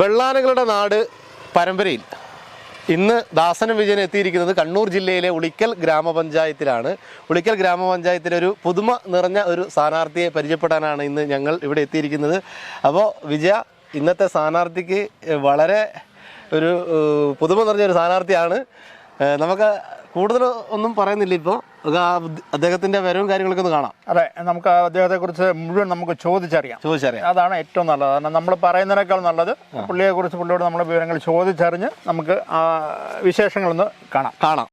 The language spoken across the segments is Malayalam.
വെള്ളാനകളുടെ നാട് പരമ്പരയിൽ ഇന്ന് ദാസനും വിജയൻ എത്തിയിരിക്കുന്നത് കണ്ണൂർ ജില്ലയിലെ ഉളിക്കൽ ഗ്രാമപഞ്ചായത്തിലാണ്. ഉളിക്കൽ ഗ്രാമപഞ്ചായത്തിലെ ഒരു പുതുമ നിറഞ്ഞ ഒരു സ്ഥാനാർത്ഥിയെ പരിചയപ്പെടാനാണ് ഇന്ന് ഞങ്ങൾ ഇവിടെ എത്തിയിരിക്കുന്നത്. അപ്പോൾ വിജയ, ഇന്നത്തെ സ്ഥാനാർത്ഥിക്ക് വളരെ ഒരു പുതുമ നിറഞ്ഞ ഒരു സ്ഥാനാർത്ഥിയാണ്. നമുക്ക് കൂടുതൽ ഒന്നും പറയുന്നില്ല, ഇപ്പോൾ അദ്ദേഹത്തിന്റെ വരവും കാര്യങ്ങളൊക്കെ ഒന്ന് കാണാം. അതെ, നമുക്ക് അദ്ദേഹത്തെ കുറിച്ച് മുഴുവൻ നമുക്ക് ചോദിച്ചറിയാം. അതാണ് ഏറ്റവും നല്ലത്. കാരണം നമ്മൾ പറയുന്നതിനേക്കാൾ നല്ലത് പുള്ളിയെക്കുറിച്ച് പുള്ളിയോട് നമ്മൾ വിവരങ്ങൾ ചോദിച്ചറിഞ്ഞ് നമുക്ക് ആ വിശേഷങ്ങളൊന്ന് കാണാം.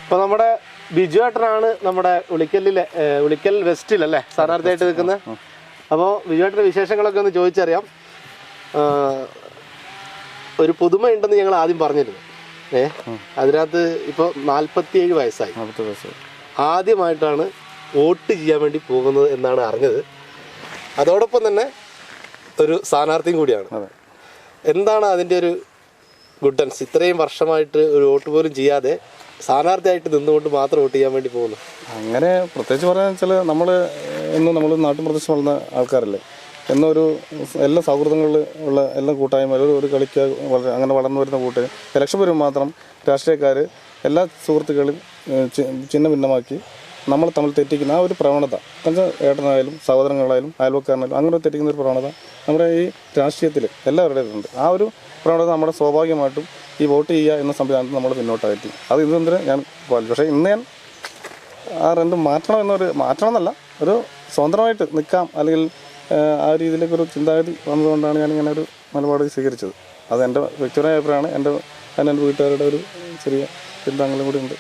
അപ്പോൾ നമ്മുടെ ബിജു ഏട്ടനാണ് നമ്മുടെ ഉളിക്കൽ വെസ്റ്റിലല്ലേ സ്ഥാനാർത്ഥിയായിട്ട് നിൽക്കുന്നത്. അപ്പോൾ ബിജു ഏട്ടൻ്റെ വിശേഷങ്ങളൊക്കെ ഒന്ന് ചോദിച്ചറിയാം. ഒരു പുതുമ ഉണ്ടെന്ന് ഞങ്ങൾ ആദ്യം പറഞ്ഞിരുന്നു. അതിനകത്ത് ഇപ്പോൾ 47 വയസ്സായി. ആദ്യമായിട്ടാണ് വോട്ട് ചെയ്യാൻ വേണ്ടി പോകുന്നത് എന്നാണ് അറിഞ്ഞത്. അതോടൊപ്പം തന്നെ ഒരു സ്ഥാനാർത്ഥിയും കൂടിയാണ്. എന്താണ് അതിൻ്റെ ഒരു ഗുഡൻസ്? ഇത്രയും വർഷമായിട്ട് ഒരു വോട്ട് പോലും ചെയ്യാതെ സ്ഥാനാർത്ഥിയായിട്ട് നിന്നുകൊണ്ട് മാത്രം വോട്ട് ചെയ്യാൻ വേണ്ടി പോകുന്നു. അങ്ങനെ പ്രത്യേകിച്ച് പറയാന്ന് വെച്ചാൽ നമ്മൾ നാട്ടിൻ പ്രദേശം വളർന്ന ആൾക്കാരല്ലേ, എന്നൊരു എല്ലാ സൗഹൃദങ്ങളിൽ ഉള്ള എല്ലാ കൂട്ടായ്മ ഒരു കളിക്ക് അങ്ങനെ വളർന്നു വരുന്ന കൂട്ടുകാർ ഇലക്ഷൻ വരുമ്പോൾ മാത്രം രാഷ്ട്രീയക്കാർ എല്ലാ സുഹൃത്തുക്കളും ചിഹ്ന ഭിന്നമാക്കി നമ്മൾ തമ്മിൽ തെറ്റിക്കുന്ന ആ ഒരു പ്രവണത, ഏട്ടനായാലും സഹോദരങ്ങളായാലും അയൽവക്കാരനായാലും അങ്ങനെ തെറ്റിക്കുന്ന ഒരു പ്രവണത നമ്മുടെ ഈ രാഷ്ട്രീയത്തിൽ എല്ലാവരുടേതും ഉണ്ട്. ആ ഒരു പ്രവണത നമ്മുടെ സ്വാഭാവികമായിട്ടും ഈ വോട്ട് ചെയ്യുക എന്ന സംവിധാനത്തിൽ നമ്മൾ പിന്നോട്ടായിട്ട് അത് ഇതെന്തിന് ഞാൻ പാലിച്ചു. പക്ഷേ ഇന്ന് ഞാൻ ആ രണ്ടും മാറ്റണം എന്നല്ല, ഒരു സ്വതന്ത്രമായിട്ട് നിൽക്കാം അല്ലെങ്കിൽ ആ രീതിയിലേക്കൊരു ചിന്താഗതി വന്നതുകൊണ്ടാണ് ഞാനിങ്ങനെ ഒരു നിലപാട് സ്വീകരിച്ചത്. അത് എൻ്റെ വ്യക്തിപരമായ അഭിപ്രായമാണ്. എൻ്റെ വീട്ടുകാരുടെ ഒരു ചെറിയ ചിന്താങ്ങളും കൂടി ഉണ്ട്.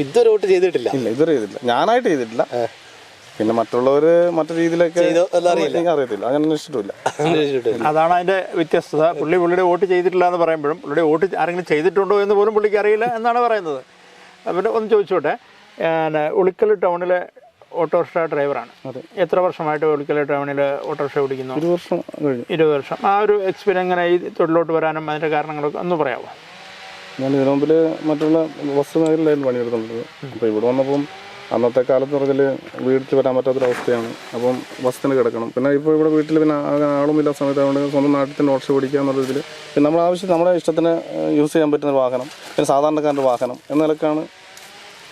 ഇതുവരെ വോട്ട് ചെയ്തിട്ടില്ല? ഇല്ല, ഇതുവരെ ചെയ്തിട്ടില്ല. ഞാനായിട്ട് ചെയ്തിട്ടില്ല. പിന്നെ മറ്റുള്ളവർ മറ്റു രീതിയിലൊക്കെ അറിയത്തില്ല, അങ്ങനെ അന്വേഷിച്ചിട്ടില്ല. അതാണ് അതിന്റെ വ്യത്യസ്തത. പുള്ളിയുടെ വോട്ട് ചെയ്തിട്ടില്ല എന്ന് പറയുമ്പോഴും പുള്ളിയുടെ വോട്ട് ആരെങ്കിലും ചെയ്തിട്ടുണ്ടോ എന്ന് പോലും പുള്ളിക്ക് അറിയില്ല എന്നാണ് പറയുന്നത്. പിന്നെ ഒന്ന് ചോദിച്ചോട്ടെ, ഉളിക്കൽ ടൗണിലെ ഓട്ടോറിക്ഷ ഡ്രൈവറാണ്. എത്ര വർഷമായിട്ട് ഉളിക്കൽ ടൗണിൽ ഓട്ടോറിക്ഷ ഓടിക്കുന്നു? 20 വർഷം കഴിഞ്ഞു. 20 വർഷം. ആ ഒരു എക്സ്പീരിയൻസ് എങ്ങനെ ഈ തൊഴിലോട്ട് വരാനും അതിന്റെ കാരണങ്ങളൊക്കെ ഒന്ന് പറയാമോ? ഞാൻ ഇതിനു മുമ്പിൽ മറ്റുള്ള ബസ് മേഖലയിലായിരുന്നു പണിയെടുക്കുന്നത്. അപ്പോൾ ഇവിടെ വന്നപ്പം അന്നത്തെ കാലത്ത് പറഞ്ഞാൽ വീട്ടിൽ വരാൻ പറ്റാത്തൊരവസ്ഥയാണ്. അപ്പം ബസ്സിന് കിടക്കണം. പിന്നെ ഇപ്പോൾ ഇവിടെ വീട്ടിൽ പിന്നെ ആളുമില്ലാത്ത സമയത്തായതുകൊണ്ട് സ്വന്തം നാട്ടിൽ തന്നെ ഓട്ടോ ഓടിക്കുക എന്നുള്ള ഇതിൽ പിന്നെ നമ്മുടെ ഇഷ്ടത്തിന് യൂസ് ചെയ്യാൻ പറ്റുന്ന വാഹനം, പിന്നെ സാധാരണക്കാരൻ്റെ വാഹനം എന്ന നിലക്കാണ്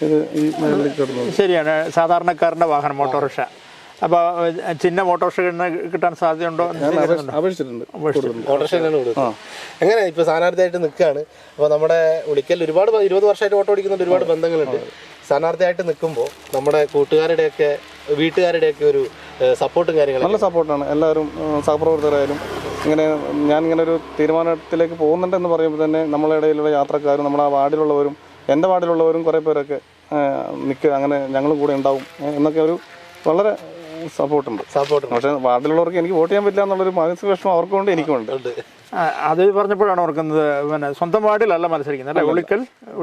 ഇത് ഈ മേഖലയിൽ കിടന്നത്. ശരിയാണ്, സാധാരണക്കാരൻ്റെ വാഹനം ഓട്ടോറിക്ഷ. അപ്പോൾ ചിഹ്ന ഓട്ടോറിക്ഷ കിട്ടാൻ സാധ്യതയുണ്ടോ? അപേക്ഷിച്ചിട്ടുണ്ട്. ഓട്ടോറിക്ഷ എങ്ങനെ ഇപ്പോൾ സ്ഥാനാർത്ഥിയായിട്ട് നിൽക്കുകയാണ്. അപ്പോൾ നമ്മുടെ ഉളിക്കൽ ഒരുപാട് 20 വർഷമായിട്ട് ഓട്ടോ ഓടിക്കുന്ന ഒരുപാട് ബന്ധങ്ങളുണ്ട്. സ്ഥാനാർത്ഥിയായിട്ട് നിൽക്കുമ്പോൾ നമ്മുടെ കൂട്ടുകാരുടെയൊക്കെ വീട്ടുകാരുടെയൊക്കെ ഒരു സപ്പോർട്ടും കാര്യങ്ങളും? നല്ല സപ്പോർട്ടാണ്. എല്ലാവരും സഹപ്രവർത്തകരായാലും ഞാനിങ്ങനെ ഒരു തീരുമാനത്തിലേക്ക് പോകുന്നുണ്ടെന്ന് പറയുമ്പോൾ തന്നെ നമ്മളെ ഇടയിലുള്ള യാത്രക്കാരും നമ്മുടെ ആ വാർഡിലുള്ളവരും എൻ്റെ വാർഡിലുള്ളവരും കുറേ പേരൊക്കെ അങ്ങനെ ഞങ്ങളും കൂടെ ഉണ്ടാവും എന്നൊക്കെ ഒരു വളരെ സപ്പോർട്ടുണ്ട്. പക്ഷേ വാർഡിലുള്ളവർക്ക് എനിക്ക് വോട്ട് ചെയ്യാൻ പറ്റില്ല എന്നുള്ളൊരു മാനസിക വിഷമം അവർക്കുണ്ട്, എനിക്കുണ്ട്. അത് പറഞ്ഞപ്പോഴാണ് ഓർക്കുന്നത്, പിന്നെ സ്വന്തം വാർഡിലല്ല മത്സരിക്കുന്നത് അല്ലേ?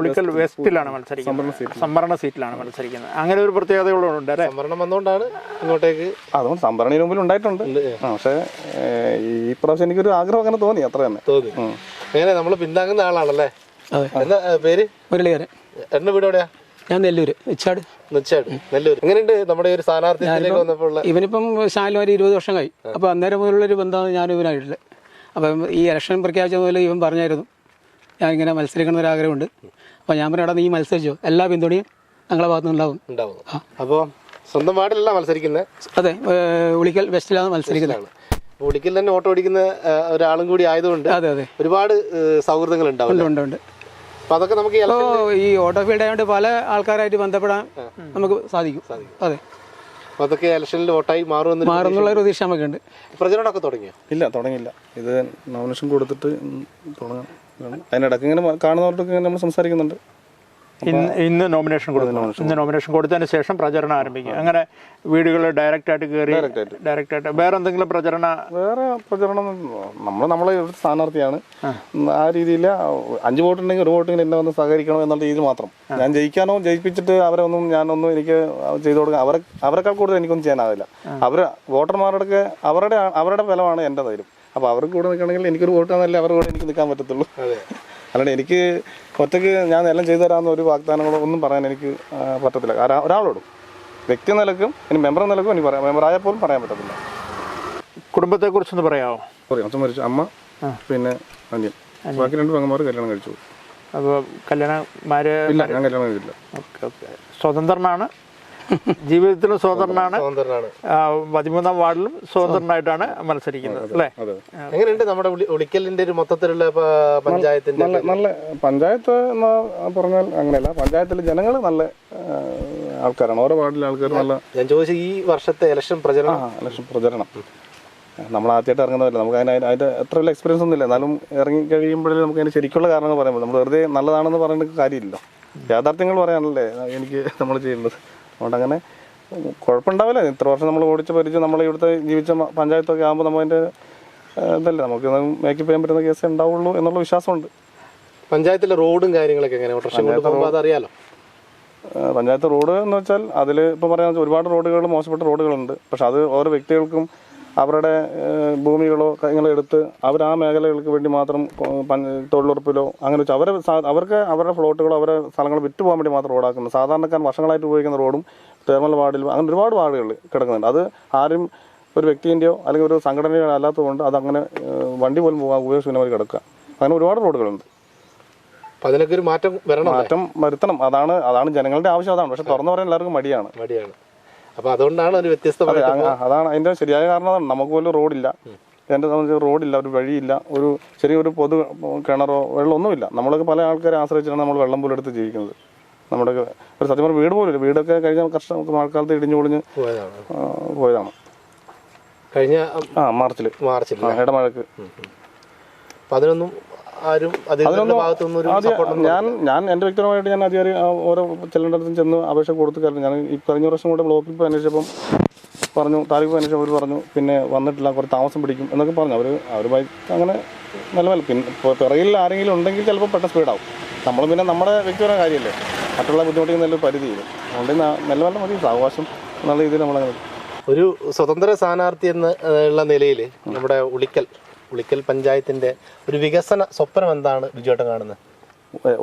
ഉളിക്കൽ വെസ്റ്റിലാണ് മത്സരിക്കുന്നത്, സംവരണ സീറ്റിലാണ് മത്സരിക്കുന്നത്. അങ്ങനെ ഒരു പ്രത്യേകതകളുണ്ട് അല്ലേ? സംവരണം വന്നുകൊണ്ടാണ് ഇങ്ങോട്ടേക്ക്. അതുകൊണ്ട് സംവരണത്തിന് മുമ്പിൽ ഉണ്ടായിട്ടുണ്ട്. പക്ഷേ ഈ പ്രാവശ്യം എനിക്കൊരു ആഗ്രഹം അങ്ങനെ തോന്നി, അത്ര തന്നെ തോന്നി. എങ്ങനെ നമ്മൾ പിന്താങ്ങുന്ന ആളാണല്ലേ? എന്താ പേര്? മുരളീധരൻ. എന്റെ വീട് എവിടെയാ? ഞാൻ നെല്ലൂര്. നെല്ലൂര്. എങ്ങനെയുണ്ട് നമ്മുടെ ഒരു സ്ഥാനാർത്ഥിയിലേക്ക് വന്നപ്പോൾ? ഇവനിപ്പം ശാലുമാരി 20 വർഷം കഴിയും. അപ്പോൾ അന്നേരം മുതലുള്ളൊരു ബന്ധമാണ് ഞാനും ഇവനായിട്ടുള്ളത്. അപ്പം ഈ ഇലക്ഷൻ പ്രഖ്യാപിച്ച മുതൽ ഇവൻ പറഞ്ഞായിരുന്നു ഞാൻ ഇങ്ങനെ മത്സരിക്കണമെന്നൊരാഗ്രഹമുണ്ട്. അപ്പോൾ ഞാൻ പറഞ്ഞു, നീ മത്സരിച്ചോ, എല്ലാ പിന്തുണയും ഞങ്ങളെ ഭാഗത്തുനിന്നുണ്ടാവും. അപ്പോൾ സ്വന്തം വാർഡിലല്ല മത്സരിക്കുന്നത്? അതെ, ഉളിക്കൽ വെസ്റ്റിലാണ് മത്സരിക്കുന്നത്. ഉളിക്കൽ തന്നെ ഓട്ടോ ഓടിക്കുന്ന ഒരാളും കൂടി ആയതുകൊണ്ട് അതെ ഒരുപാട് സൗഹൃദങ്ങൾ ഉണ്ടാവും. ഉണ്ട്. അപ്പോൾ അതൊക്കെ നമുക്ക് ഈ ഓട്ടോ ഫീൽഡ് ആയതുകൊണ്ട് പല ആൾക്കാരായിട്ട് ബന്ധപ്പെടാൻ നമുക്ക് സാധിക്കും. അതെ, അതൊക്കെ ഇലക്ഷനിൽ വോട്ടായി മാറുമെന്നുള്ള ഒരു പ്രതീക്ഷ നമുക്കുണ്ട്. പ്രചരണമൊക്കെ തുടങ്ങിയോ? ഇല്ല, തുടങ്ങിയില്ല. ഇത് നോമിനേഷൻ കൊടുത്തിട്ട് തുടങ്ങാം. അതിനിടയ്ക്ക് ഇങ്ങനെ കാണുന്നവർക്ക് ഇങ്ങനെ നമ്മൾ സംസാരിക്കുന്നുണ്ട്. ഇന്ന് നോമിനേഷൻ കൊടുക്കുന്നു. ഇന്ന് നോമിനേഷൻ കൊടുത്തതിന് ശേഷം പ്രചരണം ആരംഭിക്കും. അങ്ങനെ വീടുകൾ ഡയറക്റ്റായിട്ട് കയറി ഡയറക്റ്റായിട്ട് വേറെ എന്തെങ്കിലും വേറെ പ്രചരണം നമ്മളെ ഇവിടുത്തെ സ്ഥാനാർത്ഥിയാണ്. ആ രീതിയിൽ 5 വോട്ടുണ്ടെങ്കിൽ 1 വോട്ടിങ്ങനെ എന്നെ ഒന്ന് സഹകരിക്കണം എന്നുള്ള രീതിയിൽ മാത്രം. ഞാൻ ജയിക്കാനോ ജയിപ്പിച്ചിട്ട് അവരെ ഒന്നും ഞാനൊന്നും എനിക്ക് ചെയ്തു കൊടുക്കാൻ അവരെക്കാൾ കൂടുതൽ എനിക്കൊന്നും ചെയ്യാനാവില്ല. വോട്ടർമാരുടെ അവരുടെ ഫലമാണ് എൻ്റെ ധൈര്യം. അപ്പോൾ അവർക്ക് കൂടെ നിൽക്കണമെങ്കിൽ എനിക്കൊരു വോട്ടാണെന്നല്ലേ അവരുടെ കൂടെ എനിക്ക് നിൽക്കാൻ പറ്റത്തുള്ളൂ. അല്ലാണ്ട് എനിക്ക് ഒറ്റയ്ക്ക് ഞാൻ എല്ലാം ചെയ്തു തരാമെന്ന് ഒരു വാഗ്ദാനങ്ങളോ ഒന്നും പറയാൻ എനിക്ക് പറ്റത്തില്ല. ഒരാളോടും വ്യക്തി നിലക്കും ഇനി മെമ്പർ നിലക്കും എനിക്ക് പറയാം, മെമ്പറായാൽ പോലും പറയാൻ പറ്റത്തില്ല. കുടുംബത്തെക്കുറിച്ചൊന്ന് പറയാമോ? അച്ഛൻ മരിച്ചു, അമ്മ, പിന്നെ അനിയൻ, ബാക്കി 2 പെങ്ങന്മാർ കല്യാണം കഴിച്ചു. അപ്പോൾ കല്യാണമാര് ഇല്ല, ഞാൻ കല്യാണം കഴിച്ചില്ല. ഓക്കെ. സ്വതന്ത്രനാണ്, ജീവിതത്തിലും സ്വതന്ത്രനാണ്, 13ാം വാർഡിലും സ്വതന്ത്രനായിട്ടാണ് മത്സരിക്കുന്നത് അല്ലേ? എങ്ങനെയുണ്ട് നമ്മുടെ ഉളിക്കലിന്റെ ഒരു മൊത്തത്തിലുള്ള പഞ്ചായത്തിന്റെ? നല്ല പഞ്ചായത്ത് എന്ന് പറഞ്ഞാൽ അങ്ങനെയല്ല, പഞ്ചായത്തിലെ ജനങ്ങൾ നല്ല ആൾക്കാരാണ്. ഓരോ വാർഡിലെ ആൾക്കാർ നല്ല. ഞാൻ ചോദിച്ചത് ഈ വർഷത്തെ ഇലക്ഷൻ പ്രചരണം നമ്മൾ ആദ്യമായിട്ട് ഇറങ്ങുന്നതല്ല, നമുക്ക് അതിൻ്റെ അത്ര വലിയ എക്സ്പീരിയൻസ് ഒന്നുമില്ല. എന്നാലും ഇറങ്ങി കഴിയുമ്പോഴേ നമുക്ക് അതിന് ശരിക്കുള്ള കാരണങ്ങൾ പറയുമ്പോൾ നമ്മൾ വെറുതെ നല്ലതാണെന്ന് പറയുന്നത് കാര്യമില്ലല്ലോ, യാഥാർത്ഥ്യങ്ങൾ പറയാനല്ലേ എനിക്ക് നമ്മൾ ചെയ്യുന്നത്. അതുകൊണ്ട് അങ്ങനെ കുഴപ്പമുണ്ടാവില്ല. ഇത്ര വർഷം നമ്മൾ ഓടിച്ച് പരിചയം നമ്മൾ ഇവിടുത്തെ ജീവിച്ച പഞ്ചായത്തൊക്കെ ആകുമ്പോൾ നമ്മൾ അതിൻ്റെ ഇതല്ലേ നമുക്ക് മേക്കപ്പ് ചെയ്യാൻ പറ്റുന്ന കേസേ ഉണ്ടാവുള്ളൂ എന്നുള്ള വിശ്വാസമുണ്ട്. പഞ്ചായത്തിലെ റോഡും കാര്യങ്ങളൊക്കെ എങ്ങനെ? അറിയാലോ, പഞ്ചായത്ത് റോഡ് എന്ന് വെച്ചാൽ അതിൽ ഇപ്പോൾ പറയാൻ ഒരുപാട് റോഡുകൾ മോശപ്പെട്ട റോഡുകളുണ്ട്. പക്ഷെ അത് ഓരോ വ്യക്തികൾക്കും അവരുടെ ഭൂമികളോ കാര്യങ്ങളോ എടുത്ത് അവർ ആ മേഖലകൾക്ക് വേണ്ടി മാത്രം തൊഴിലുറപ്പിലോ അങ്ങനെ വെച്ചാൽ അവർക്ക് അവരുടെ ഫ്ലോട്ടുകളോ അവരുടെ സ്ഥലങ്ങൾ വിറ്റ് പോകാൻ വേണ്ടി മാത്രം റോഡാക്കുന്നത്. സാധാരണക്കാരൻ വർഷങ്ങളായിട്ട് ഉപയോഗിക്കുന്ന റോഡും തേർമൽ വാർഡിലും അങ്ങനെ ഒരുപാട് വാർഡുകൾ കിടക്കുന്നുണ്ട്. അത് ആരും ഒരു വ്യക്തിൻ്റെയോ അല്ലെങ്കിൽ ഒരു സംഘടനയോ അല്ലാത്തതുകൊണ്ട് അതങ്ങനെ വണ്ടി പോലും പോകാൻ ഉപയോഗശൂന്യമായി കിടക്കുക. അങ്ങനെ ഒരുപാട് റോഡുകളുണ്ട്. അതിനൊക്കെ ഒരു മാറ്റം വരുത്തണം. അതാണ് ജനങ്ങളുടെ ആവശ്യം. അതാണ്. പക്ഷെ തുറന്നു പറയാൻ എല്ലാവർക്കും മടിയാണ്. അപ്പോൾ അതുകൊണ്ടാണ് ഒരു വ്യത്യസ്തത. അതാണ് അതിൻ്റെ ശരിയായ കാരണം. അതാണ് നമുക്ക് പോലും റോഡില്ല, എൻ്റെ സംബന്ധിച്ച് റോഡില്ല, ഒരു വഴിയില്ല, ഒരു ചെറിയൊരു പൊതു കിണറോ വെള്ളമൊന്നുമില്ല. നമ്മളൊക്കെ പല ആൾക്കാരെ ആശ്രയിച്ചാണ് നമ്മൾ വെള്ളം പോലും എടുത്ത് ജീവിക്കുന്നത്. നമ്മുടെ ഒരു സത്യം പറഞ്ഞ വീട് പോലും ഇല്ല. വീടൊക്കെ കഴിഞ്ഞ മഴക്കാലത്ത് ഇടിഞ്ഞു പൊളിഞ്ഞ് പോയതാണ് കഴിഞ്ഞ മാർച്ചിൽ ഇടമഴക്ക്. അതിനൊന്നും ഞാൻ എൻ്റെ വ്യക്തിപരമായിട്ട് ഞാൻ അധികാരി ഓരോ ചെല്ലേണ്ടടുത്തും ചെന്ന് അപേക്ഷ കൊടുത്തു. കാരണം ഞാൻ ഈ കഴിഞ്ഞ വർഷം കൂടെ ബ്ലോക്കിൽ പോയി അന്വേഷിച്ചപ്പം പറഞ്ഞു, താലൂക്ക് അന്വേഷിച്ചപ്പോൾ അവർ പറഞ്ഞു പിന്നെ വന്നിട്ടില്ല, കുറച്ച് താമസം പിടിക്കും എന്നൊക്കെ പറഞ്ഞു. അവർ ബൈക്ക് അങ്ങനെ മെല്ലെ പിന്നെ പിറകിൽ ആരെങ്കിലും ഉണ്ടെങ്കിൽ ചിലപ്പോൾ പെട്ടെന്ന് സ്പീഡാവും. നമ്മൾ പിന്നെ നമ്മുടെ വ്യക്തിപരമായ കാര്യമല്ലേ, മറ്റുള്ള ബുദ്ധിമുട്ടിൽ നല്ലൊരു പരിധിയില്ല. അതുകൊണ്ട് മെല്ലെ മതി സാവകാശം എന്നുള്ള രീതിയിൽ നമ്മളങ്ങനെ. ഒരു സ്വതന്ത്ര സ്ഥാനാർത്ഥി എന്നുള്ള നിലയിൽ നമ്മുടെ ഉളിക്കൽ പഞ്ചായത്തിന്റെ ഒരു വികസന സ്വപ്നം എന്താണ് ബിജുവേട്ടൻ കാണുന്നത്?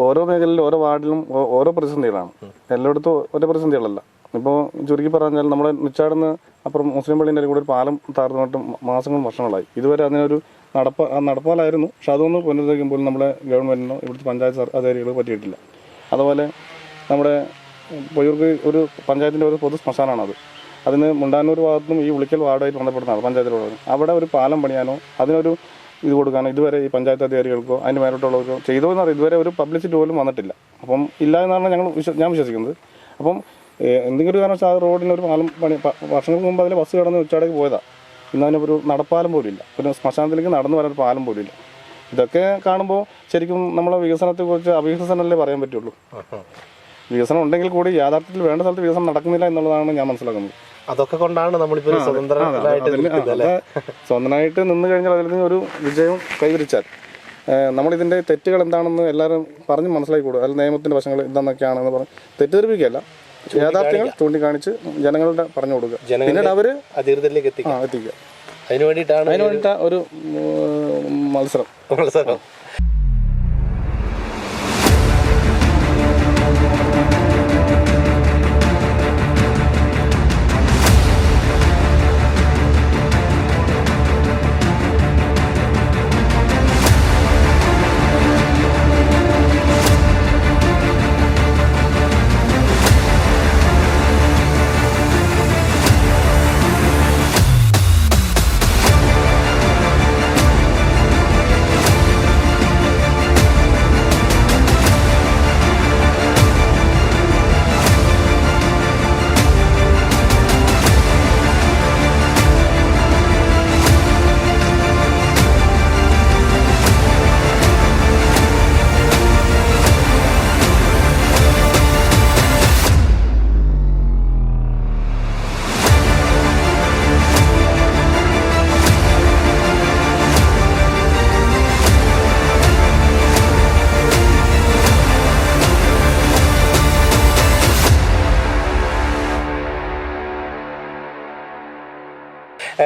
ഓരോ മേഖലയിലും ഓരോ വാർഡിലും ഓരോ പ്രതിസന്ധികളാണ്. എല്ലായിടത്തും ഓരോ പ്രതിസന്ധികളല്ല. ഇപ്പോൾ ചുരുക്കി പറഞ്ഞാൽ നമ്മുടെ നിച്ചാടുന്ന് അപ്പുറം മുസ്ലിം പള്ളീൻ്റെ കൂടെ ഒരു പാലം താഴ്ന്നിട്ട് വർഷങ്ങളായി. ഇതുവരെ അതിനൊരു നടപ്പാലായിരുന്നു. പക്ഷെ അതൊന്ന് പുനരുദ്ധരിക്കുമ്പോൾ നമ്മുടെ ഗവൺമെൻറ്റിനോ ഇവിടുത്തെ പഞ്ചായത്ത് അധികാരികളോ പറ്റിയിട്ടില്ല. അതുപോലെ നമ്മുടെ പൊയ്യൂർക്ക് ഒരു പഞ്ചായത്തിൻ്റെ ഒരു പൊതു ശ്മശാനമാണത്. അതിന് മുണ്ടാനൂർ ഭാഗത്തും ഈ ഉളിക്കൽ വാർഡായിട്ട് ബന്ധപ്പെടുന്നതാണ് പഞ്ചായത്തിലുള്ള. അവിടെ ഒരു പാലം പണിയാനോ അതിനൊരു ഇത് കൊടുക്കാനോ ഇതുവരെ ഈ പഞ്ചായത്ത് അധികാരികൾക്കോ അതിന് മേലോട്ടുള്ളവർക്കോ ചെയ്തോ എന്ന് പറയുന്നത് ഇതുവരെ ഒരു പബ്ലിസിറ്റി പോലും വന്നിട്ടില്ല. അപ്പം ഇല്ല എന്നാണ് ഞാൻ വിശ്വസിക്കുന്നത്. അപ്പം എന്തെങ്കിലും ഒരു കാരണവശാൽ ആ റോഡിന് ഒരു പാലം പണി വർഷങ്ങൾക്ക് മുമ്പ് അതിൽ ബസ് കിടന്ന് ഉച്ചടേക്ക് പോയതാണ്. ഇന്നതിന് ഒരു നടപ്പാലം പോലും ഇല്ല, ഒരു ശ്മശാനത്തിലേക്ക് നടന്നു വരാൻ ഒരു പാലം പോലും ഇല്ല. ഇതൊക്കെ കാണുമ്പോൾ ശരിക്കും നമ്മളെ വികസനത്തെക്കുറിച്ച് അവികസനമല്ലേ പറയാൻ പറ്റുള്ളൂ. വികസനം ഉണ്ടെങ്കിൽ കൂടി യാഥാർത്ഥ്യത്തിൽ വേണ്ട സ്ഥലത്ത് വികസനം നടക്കുന്നില്ല എന്നുള്ളതാണ് ഞാൻ മനസ്സിലാക്കുന്നത്. അതൊക്കെ കൊണ്ടാണ് നമ്മളിപ്പോൾ സ്വന്തമായിട്ട് നിന്ന് കഴിഞ്ഞാൽ അതിൽ നിന്ന് ഒരു വിജയം കൈവരിച്ചാൽ നമ്മളിതിൻ്റെ തെറ്റുകൾ എന്താണെന്ന് എല്ലാവരും പറഞ്ഞ് മനസ്സിലാക്കിക്കൂടും. അതിൽ നിയമത്തിൻ്റെ വശങ്ങൾ എന്താണെന്നൊക്കെയാണെന്ന് പറഞ്ഞ് തെറ്റിദ്ധരിപ്പിക്കുകയല്ല, യാഥാർത്ഥ്യങ്ങൾ ചൂണ്ടിക്കാണിച്ച് ജനങ്ങളുടെ പറഞ്ഞു കൊടുക്കുക. പിന്നീട് അവർ അധികൃതരിലേക്ക് എത്തിക്കുക. അതിനു വേണ്ടിയിട്ടാണ് ഒരു മത്സരം.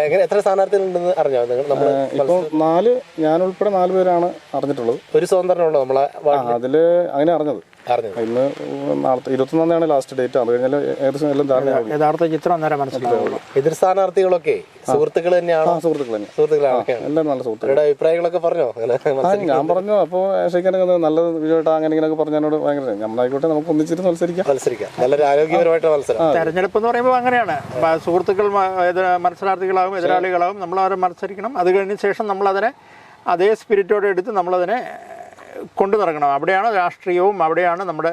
എങ്ങനെ എത്ര സ്ഥാനാർത്ഥികളുണ്ടെന്ന് അറിഞ്ഞോ നിങ്ങൾ? നമ്മൾ ഇപ്പോൾ 4 ഞാനുൾപ്പെടെ 4 പേരാണ് അറിഞ്ഞിട്ടുള്ളത്. ഒരു സ്വതന്ത്രമുള്ളൂ നമ്മളെ അതില് അങ്ങനെ അറിഞ്ഞത്. ഇന്ന് നാളത്തെ 21 ലാസ്റ്റ് ഡേറ്റ്. അത് കഴിഞ്ഞാൽ ഏകദേശം എല്ലാം ധാരണയാവും. യഥാർത്ഥ ചിത്രം അന്നേരം മനസ്സിലാവുള്ളൂ. എതിർ സ്ഥാനാർത്ഥികളൊക്കെ സുഹൃത്തുക്കൾ തന്നെയാണ്. സുഹൃത്തുക്കളാണ്. എല്ലാം നല്ല സുഹൃത്തുക്കൾ. അഭിപ്രായങ്ങളൊക്കെ പറഞ്ഞോ? ഞാൻ പറഞ്ഞു. അപ്പോൾ ഷെയ്ക്കാനൊക്കെ നല്ല വീഡിയോട്ടാ അങ്ങനെ ഇങ്ങനെയൊക്കെ പറഞ്ഞോട് ഭയങ്കര നമ്മളായിക്കോട്ടെ, നമുക്ക് ഒന്നിച്ചിട്ട് മത്സരിക്കാം. നല്ലൊരു ആരോഗ്യപരമായിട്ടുള്ള മത്സരം. തെരഞ്ഞെടുപ്പ് എന്ന് പറയുമ്പോൾ അങ്ങനെയാണ്. സുഹൃത്തുക്കൾ മത്സരാർത്ഥികളാവും, എതിരാളികളാവും. നമ്മൾ അവരെ മത്സരിക്കണം. അത് കഴിഞ്ഞ ശേഷം നമ്മളതിനെ അതേ സ്പിരിറ്റോടെ എടുത്ത് നമ്മളതിനെ കൊണ്ടു നടക്കണം. അവിടെയാണ് രാഷ്ട്രീയവും, അവിടെയാണ് നമ്മുടെ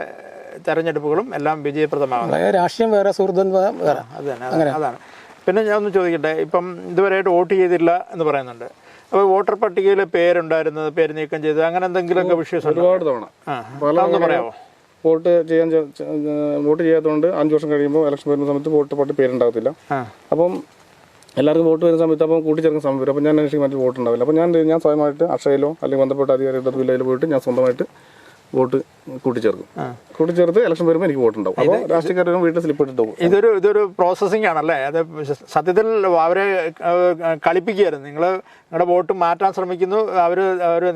തെരഞ്ഞെടുപ്പുകളും എല്ലാം വിജയപ്രദമാകുന്നത്. രാഷ്ട്രീയം വേറെ, സുഹൃത്തും വേറെ. അതാണ്. പിന്നെ ഞാൻ ഒന്ന് ചോദിക്കട്ടെ, ഇപ്പം ഇതുവരെയായിട്ട് വോട്ട് ചെയ്തില്ല എന്ന് പറയുന്നുണ്ട്. അപ്പോൾ വോട്ടർ പട്ടികയിൽ പേരുണ്ടായിരുന്നത് പേര് നീക്കം ചെയ്ത് അങ്ങനെ എന്തെങ്കിലുമൊക്കെ വിഷയം ഒരുപാട് തവണ ഒന്ന് പറയാമോ? വോട്ട് ചെയ്യാത്തതുകൊണ്ട് 5 വർഷം കഴിയുമ്പോൾ ഇലക്ഷൻ വരുന്ന സമയത്ത് വോട്ട് പട്ടി പേരുണ്ടാകത്തില്ല. അപ്പം എല്ലാവർക്കും വോട്ട് വരുന്ന സമയത്ത് അപ്പം കൂട്ടിച്ചേർക്കുന്ന സമയം വരും. അപ്പോൾ ഞാൻ അന്വേഷിക്കും മറ്റു വോട്ട് ഉണ്ടാവില്ല. അപ്പോൾ ഞാൻ സ്വയമായിട്ട് അക്ഷയയിലോ അല്ലെങ്കിൽ ബന്ധപ്പെട്ട അധികാരിയുടെ വില്ലയിലോ പോയിട്ട് ഞാൻ സ്വന്തമായിട്ട് വോട്ട് കൂട്ടിച്ചേർത്ത് ഇലക്ഷൻ വരുമ്പോൾ എനിക്ക് വോട്ട് ഉണ്ടാവും. അപ്പോൾ രാഷ്ട്രീയക്കാരും വീട്ടിൽ സ്ലിപ്പ് ഇട്ടിട്ട് പോകും. ഇതൊരു പ്രോസസ്സിംഗ് ആണല്ലേ? അത് സത്യത്തിൽ അവരെ കളിപ്പിക്കുകയായിരുന്നു. നിങ്ങളുടെ വോട്ട് മാറ്റാൻ ശ്രമിക്കുന്നു, അവർ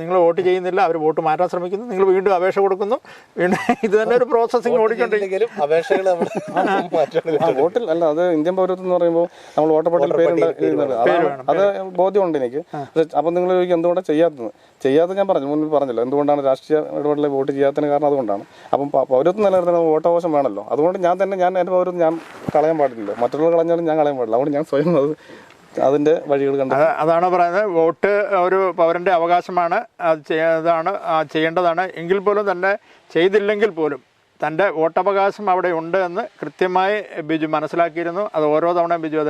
നിങ്ങൾ വോട്ട് ചെയ്യുന്നില്ല, അവർ വോട്ട് മാറ്റാൻ ശ്രമിക്കുന്നു, നിങ്ങൾ വീണ്ടും അപേക്ഷ കൊടുക്കുന്നു, വീണ്ടും ഇത് തന്നെ ഒരു പ്രോസസ്സിംഗ് ഓടിക്കൊണ്ടിരിക്കും. വോട്ടിൽ അല്ല, അത് ഇന്ത്യൻ പൗരത്വം എന്ന് പറയുമ്പോൾ നമ്മൾ വോട്ടർ പട്ടികയിൽ പേരുണ്ട്. അത് ബോധ്യമുണ്ട് എനിക്ക്. അപ്പം നിങ്ങൾ ചോദിക്കും എന്തുകൊണ്ടാണ് ചെയ്യാത്തത് ഞാൻ മുൻപിൽ പറഞ്ഞല്ലോ എന്തുകൊണ്ടാണ് രാഷ്ട്രീയ ഇടപെടലിൽ വോട്ട് ചെയ്യാത്തതിന് കാരണം അതുകൊണ്ടാണ്. അപ്പം പൗരത്വം നിലനിർത്തുന്ന വോട്ടവകാശം വേണമല്ലോ. അതുകൊണ്ട് ഞാൻ എൻ്റെ പൗരത്വം ഞാൻ കളയാൻ പാടില്ലല്ലോ. മറ്റുള്ളവർ കളഞ്ഞാലും ഞാൻ കളയാൻ പാടില്ല. അതുകൊണ്ട് ഞാൻ സ്വയം അതിൻ്റെ വഴികൾ കണ്ടു. അതാണ് പറയുന്നത്. വോട്ട് ഒരു പൗരൻ്റെ അവകാശമാണ്. അത് ചെയ്യേണ്ടതാണ്. എങ്കിൽ പോലും തന്നെ ചെയ്തില്ലെങ്കിൽ പോലും തൻ്റെ വോട്ടവകാശം അവിടെ ഉണ്ട് എന്ന് കൃത്യമായി ബിജു മനസ്സിലാക്കിയിരുന്നു. അത് ഓരോ തവണ ബിജു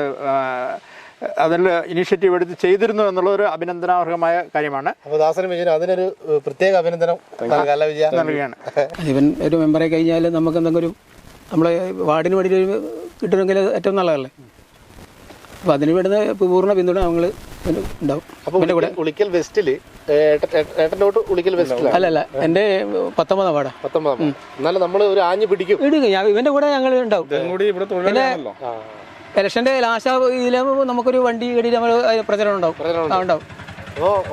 അതിൽ ഇനീഷ്യേറ്റീവ് എടുത്ത് ചെയ്തിരുന്നു എന്നുള്ളൊരു അഭിനന്ദനാർഹമായ കാര്യമാണ്. അപ്പോൾ ദാസൻ വിജയൻ അതിനൊരു പ്രത്യേക അഭിനന്ദനം നൽകുകയാണ്. ഇവൻ ഒരു മെമ്പറെ കഴിഞ്ഞാൽ നമുക്ക് എന്തെങ്കിലും നമ്മളെ വാർഡിന് വേണ്ടി കിട്ടണമെങ്കിൽ ഏറ്റവും നല്ലതല്ലേ. അപ്പോൾ അതിന് വേണ്ടുന്ന പൂർണ്ണ പിന്തുണ ഞങ്ങൾ ഉണ്ടാവും. അപ്പോൾ ഉളിക്കൽ വെസ്റ്റില് ഉളിക്കൽ വെസ്റ്റിൽ അല്ലല്ല, എൻ്റെ 19 വാർഡാ. 19. എന്നാലും നമ്മൾ ഒരു ആഞ്ഞു പിടിക്കും. ഇവന്റെ കൂടെ ഞങ്ങൾ ഉണ്ടാവും. പിന്നെ ഇലക്ഷന്റെ ലാസ്റ്റ് നമുക്കൊരു വണ്ടി കയറി നമ്മൾ പ്രചരണം ഉണ്ടാവും.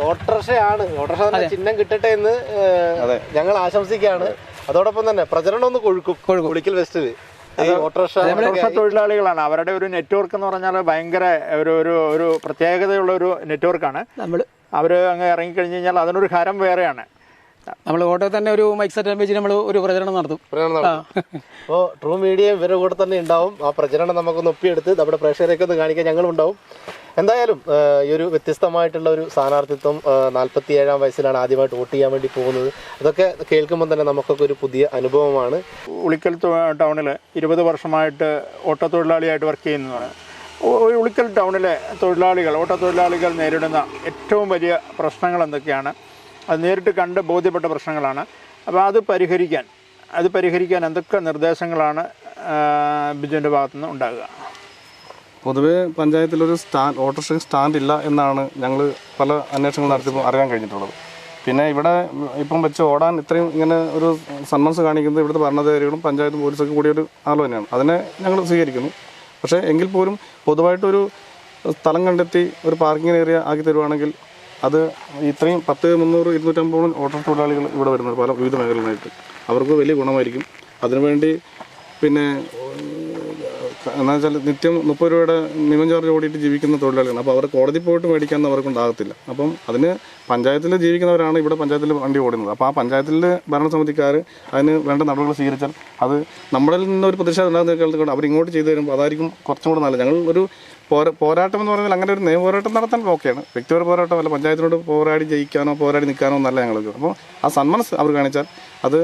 ഓട്ടോറിക്ഷയാണ്. ഓട്ടോറിക്ഷ ചിഹ്നം കിട്ടട്ടെ എന്ന് ഞങ്ങൾ ആശംസിക്കുകയാണ്. അതോടൊപ്പം തന്നെ പ്രചരണം ഒന്ന് കൊഴുക്കും ഉളിക്കൽ വെസ്റ്റില്. ഓട്ടോറിക്ഷ തൊഴിലാളികളാണ്. അവരുടെ ഒരു നെറ്റ്വർക്ക് എന്ന് പറഞ്ഞാൽ ഭയങ്കര ഒരു പ്രത്യേകതയുള്ള ഒരു നെറ്റ്വർക്കാണ്. അവർ അങ്ങ് ഇറങ്ങിക്കഴിഞ്ഞ് കഴിഞ്ഞാൽ അതിനൊരു ഹരം വേറെയാണ്. നമ്മൾ ഓട്ടോ തന്നെ ഒരു മൈക്ക് സെറ്റ് വെച്ച് നമ്മൾ ഒരു പ്രചരണം നടത്തും. അപ്പോൾ ട്രൂ മീഡിയ ഇവരുടെ കൂടെ തന്നെ ഉണ്ടാവും. ആ പ്രചരണം നമുക്കൊന്ന് ഒപ്പിയെടുത്ത് നമ്മുടെ പ്രേക്ഷകരെയൊക്കെ ഒന്ന് കാണിക്കാൻ ഞങ്ങളുണ്ടാവും. എന്തായാലും ഈ ഒരു വ്യത്യസ്തമായിട്ടുള്ള ഒരു സ്ഥാനാർത്ഥിത്വം 47-ാം വയസ്സിലാണ് ആദ്യമായിട്ട് വോട്ട് ചെയ്യാൻ വേണ്ടി പോകുന്നത്. അതൊക്കെ കേൾക്കുമ്പോൾ തന്നെ നമുക്കൊക്കെ ഒരു പുതിയ അനുഭവമാണ്. ഉളിക്കൽ ടൗണിൽ 20 വർഷമായിട്ട് ഓട്ടോ തൊഴിലാളിയായിട്ട് വർക്ക് ചെയ്യുന്നതാണ്. ഉളിക്കൽ ടൗണിലെ ഓട്ടോ തൊഴിലാളികൾ നേരിടുന്ന ഏറ്റവും വലിയ പ്രശ്നങ്ങൾ എന്തൊക്കെയാണ്? അത് നേരിട്ട് കണ്ട് ബോധ്യപ്പെട്ട പ്രശ്നങ്ങളാണ്. അപ്പോൾ അത് പരിഹരിക്കാൻ എന്തൊക്കെ നിർദ്ദേശങ്ങളാണ് ബിജുവിൻ്റെ ഭാഗത്തുനിന്ന് ഉണ്ടാകുക? പൊതുവേ പഞ്ചായത്തിലൊരു ഓട്ടോറിക്ഷ സ്റ്റാൻഡ് ഇല്ല എന്നാണ് ഞങ്ങൾ പല അന്വേഷണങ്ങൾ നടത്തിയപ്പോൾ അറിയാൻ കഴിഞ്ഞിട്ടുള്ളത്. പിന്നെ ഇവിടെ ഇപ്പം വെച്ച് ഓടാൻ ഇത്രയും ഇങ്ങനെ ഒരു സന്മനസ് കാണിക്കുന്നത് ഇവിടുത്തെ ഭരണാധികാരികളും പഞ്ചായത്തും പോലീസൊക്കെ കൂടിയൊരു ആലോചനയാണ്. അതിനെ ഞങ്ങൾ സ്വീകരിക്കുന്നു. പക്ഷേ എങ്കിൽ പോലും പൊതുവായിട്ടൊരു സ്ഥലം കണ്ടെത്തി ഒരു പാർക്കിംഗ് ഏരിയ ആക്കി തരുവാണെങ്കിൽ അത് ഇത്രയും 10, 300, 250 ഓട്ടോ തൊഴിലാളികൾ ഇവിടെ വരുന്നത് പല വിവിധ മേഖലകളായിട്ട് അവർക്ക് വലിയ ഗുണമായിരിക്കും. അതിനുവേണ്ടി പിന്നെ എന്താ വെച്ചാൽ നിത്യം 30 രൂപയുടെ മിനിമം ചാർജ് ഓടിയിട്ട് ജീവിക്കുന്ന തൊഴിലാളികളാണ്. അപ്പോൾ അവർ കോടതി പോയിട്ട് മേടിക്കാൻ അവർക്കുണ്ടാകത്തില്ല. അപ്പം അതിന് പഞ്ചായത്തിൽ ജീവിക്കുന്നവരാണ് ഇവിടെ പഞ്ചായത്തിൽ വണ്ടി ഓടുന്നത്. അപ്പോൾ ആ പഞ്ചായത്തിൽ ഭരണസമിതിക്കാർ അതിന് വേണ്ട നടപടികൾ സ്വീകരിച്ചാൽ അത് നമ്മളിൽ നിന്നൊരു പ്രതിഷേധം ഉണ്ടാകുന്ന അവരിങ്ങോട്ട് ചെയ്തു തരുമ്പോൾ അതായിരിക്കും കുറച്ചും കൂടെ നല്ലത്. ഞങ്ങൾ ഒരു പോരാട്ടം എന്ന് പറഞ്ഞാൽ അങ്ങനെ ഒരു നിയമ പോരാട്ടം നടത്താൻ ഓക്കെയാണ്. വ്യക്തിപര പോരാട്ടമല്ല, പഞ്ചായത്തിനോട് പോരാടി ജയിക്കാനോ പോരാടി നിൽക്കാനോ എന്നല്ല ഞങ്ങൾക്ക്. അപ്പോൾ ആ സന്മനസ് അവർ കാണിച്ചാൽ അത്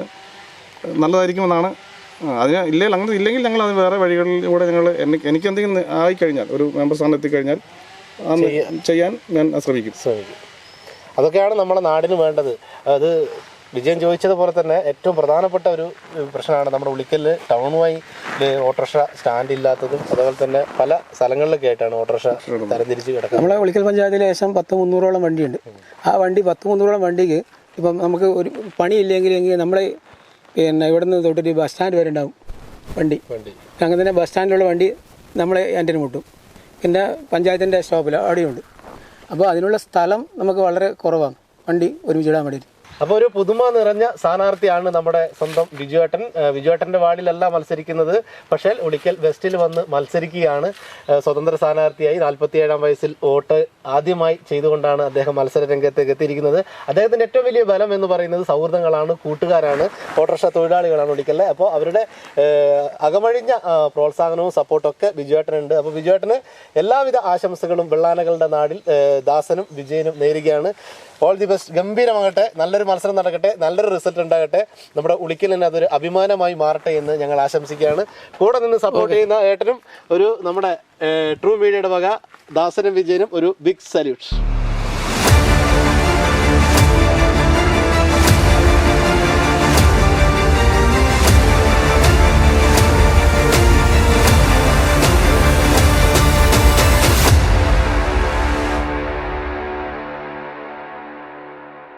നല്ലതായിരിക്കുമെന്നാണ്. അതിന് ഇല്ലെങ്കിൽ ഞങ്ങൾ അത് വേറെ വഴികളിലൂടെ എനിക്ക് എന്തെങ്കിലും ആയിക്കഴിഞ്ഞാൽ ഒരു മെമ്പർ സ്ഥാനം എത്തിക്കഴിഞ്ഞാൽ ചെയ്യാൻ ഞാൻ ശ്രമിക്കും. അതൊക്കെയാണ് നമ്മുടെ നാടിന് വേണ്ടത്. അത് വിജയൻ ചോദിച്ചതുപോലെ തന്നെ ഏറ്റവും പ്രധാനപ്പെട്ട ഒരു പ്രശ്നമാണ് നമ്മുടെ ഉളിക്കൽ ടൗണുമായി ഓട്ടോറിക്ഷ സ്റ്റാൻഡ് ഇല്ലാത്തതും. അതുപോലെ തന്നെ പല സ്ഥലങ്ങളിലൊക്കെ ആയിട്ടാണ് ഓട്ടോറിക്ഷ തരംതിരിച്ച് കിടക്കുന്നത്. നമ്മളെ ഉളിക്കൽ പഞ്ചായത്തിൽ ഏകദേശം 100-300ഓളം വണ്ടിയുണ്ട്. ആ 100-300ഓളം വണ്ടിക്ക് ഇപ്പം നമുക്ക് ഒരു പണിയില്ലെങ്കിൽ നമ്മളെ പിന്നെ ഇവിടെ നിന്ന് തൊട്ടൊരു ബസ് സ്റ്റാൻഡ് വരെ ഉണ്ടാവും വണ്ടി. അങ്ങനെ തന്നെ ബസ് സ്റ്റാൻഡിലുള്ള വണ്ടി നമ്മളെ എൻ്റെ മുട്ടും. പിന്നെ പഞ്ചായത്തിൻ്റെ സ്റ്റോപ്പിൽ അവിടെയുണ്ട്. അപ്പോൾ അതിനുള്ള സ്ഥലം നമുക്ക് വളരെ കുറവാണ് വണ്ടി ഒരുമിച്ച് ഇടാൻ വേണ്ടിയിട്ട്. അപ്പോൾ ഒരു പുതുമ നിറഞ്ഞ സ്ഥാനാർത്ഥിയാണ് നമ്മുടെ സ്വന്തം ബിജുവേട്ടൻ. ബിജുവേട്ടൻ്റെ വാർഡിലല്ല മത്സരിക്കുന്നത്, പക്ഷേ ഉളിക്കൽ വെസ്റ്റിൽ വന്ന് മത്സരിക്കുകയാണ്. സ്വതന്ത്ര സ്ഥാനാർത്ഥിയായി 47-ാം വയസ്സിൽ വോട്ട് ആദ്യമായി ചെയ്തുകൊണ്ടാണ് അദ്ദേഹം മത്സര രംഗത്തേക്ക് എത്തിയിരിക്കുന്നത്. അദ്ദേഹത്തിൻ്റെ ഏറ്റവും വലിയ ബലം എന്ന് പറയുന്നത് സൗഹൃദങ്ങളാണ്, കൂട്ടുകാരാണ്, ഓട്ടോറിക്ഷ തൊഴിലാളികളാണ് ഉളിക്കലിലെ. അപ്പോൾ അവരുടെ അകമഴിഞ്ഞ പ്രോത്സാഹനവും സപ്പോർട്ടൊക്കെ ബിജുവേട്ടനുണ്ട്. അപ്പോൾ ബിജുവേട്ടന് എല്ലാവിധ ആശംസകളും വെള്ളാനകളുടെ നാടിൽ ദാസനും വിജയനും നേരുകയാണ്. All the best. ഗംഭീരമാകട്ടെ, നല്ലൊരു മത്സരം നടക്കട്ടെ, നല്ലൊരു റിസൾട്ട് ഉണ്ടാകട്ടെ. നമ്മുടെ ഉളിക്കലിന് അതൊരു അഭിമാനമായി മാറട്ടെ എന്ന് ഞങ്ങൾ ആശംസിക്കുകയാണ്. കൂടെ നിന്ന് സപ്പോർട്ട് ചെയ്യുന്ന ഏട്ടനും ഒരു നമ്മുടെ ട്രൂ മീഡിയയുടെ വക ദാസനും വിജയനും ഒരു ബിഗ് സല്യൂട്ട്.